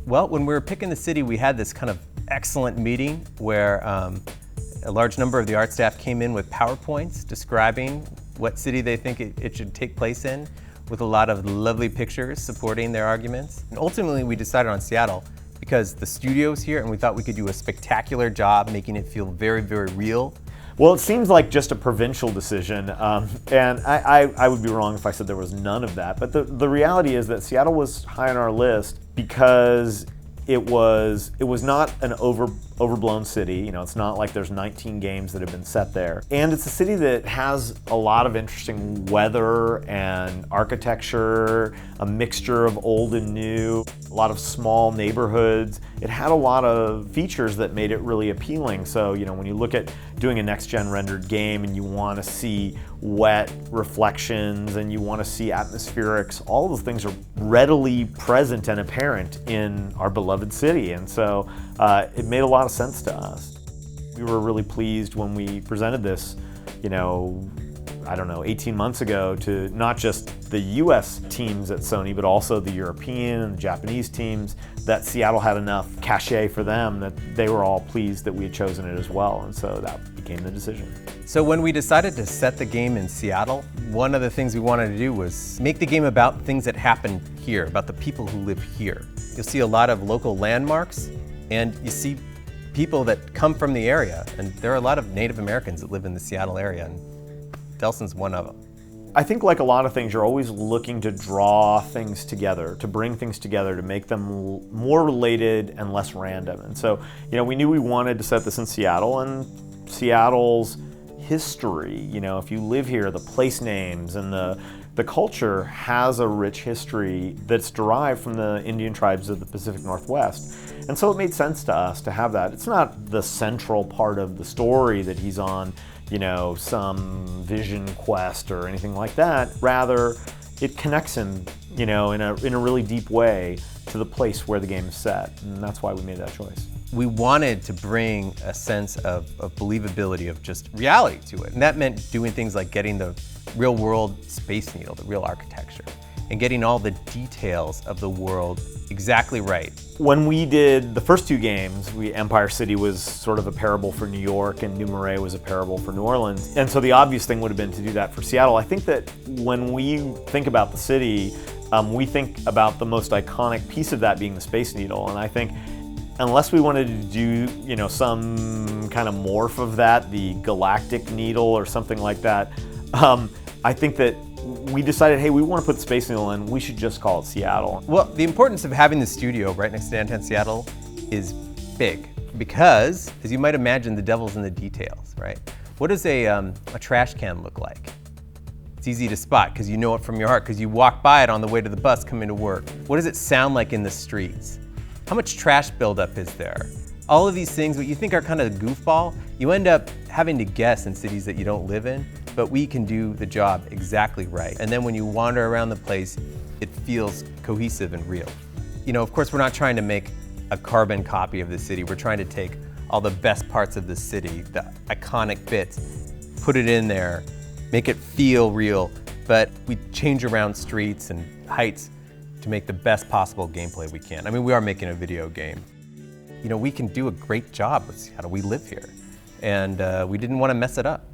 Well, when we were picking the city, we had this kind of excellent meeting where a large number of the art staff came in with PowerPoints describing what city they think it should take place in, with a lot of lovely pictures supporting their arguments. And ultimately, we decided on Seattle because the studio's here and we thought we could do a spectacular job making it feel very, very real. Well, it seems like just a provincial decision, and I would be wrong if I said there was none of that, but the reality is that Seattle was high on our list because it was not an overblown city. You know, it's not like there's 19 games that have been set there. And it's a city that has a lot of interesting weather and architecture, a mixture of old and new, a lot of small neighborhoods. It had a lot of features that made it really appealing. So, you know, when you look at doing a next-gen rendered game and you want to see wet reflections and you want to see atmospherics, all of those things are readily present and apparent in our beloved city. And so it made a lot of sense to us. We were really pleased when we presented this, you know, I don't know, 18 months ago to not just the US teams at Sony, but also the European and the Japanese teams, that Seattle had enough cachet for them that they were all pleased that we had chosen it as well. And so that became the decision. So when we decided to set the game in Seattle, one of the things we wanted to do was make the game about things that happen here, about the people who live here. You'll see a lot of local landmarks, and you see people that come from the area. And there are a lot of Native Americans that live in the Seattle area, and Delsin's one of them. I think like a lot of things, you're always looking to draw things together, to bring things together, to make them more related and less random. And so, you know, we knew we wanted to set this in Seattle, and Seattle's history, you know, if you live here, the place names and the culture has a rich history that's derived from the Indian tribes of the Pacific Northwest. And so it made sense to us to have that. It's not the central part of the story that he's on, you know, some vision quest or anything like that. Rather, it connects him, you know, in a really deep way to the place where the game is set. And that's why we made that choice. We wanted to bring a sense of believability, of just reality to it. And that meant doing things like getting the real world Space Needle, the real architecture, and getting all the details of the world exactly right. When we did the first two games, Empire City was sort of a parable for New York and New Marais was a parable for New Orleans. And so the obvious thing would have been to do that for Seattle. I think that when we think about the city, we think about the most iconic piece of that being the Space Needle. And I think unless we wanted to do, you know, some kind of morph of that, the galactic needle or something like that, I think that we decided, hey, we want to put Space Needle in, we should just call it Seattle. Well, the importance of having the studio right next to downtown Seattle is big because, as you might imagine, the devil's in the details, right? What does a trash can look like? It's easy to spot because you know it from your heart because you walk by it on the way to the bus coming to work. What does it sound like in the streets? How much trash buildup is there? All of these things, what you think are kind of goofball, you end up having to guess in cities that you don't live in, but we can do the job exactly right. And then when you wander around the place, it feels cohesive and real. You know, of course, we're not trying to make a carbon copy of the city. We're trying to take all the best parts of the city, the iconic bits, put it in there, make it feel real, but we change around streets and heights to make the best possible gameplay we can. I mean, we are making a video game. You know, we can do a great job with Seattle. We live here, and we didn't want to mess it up.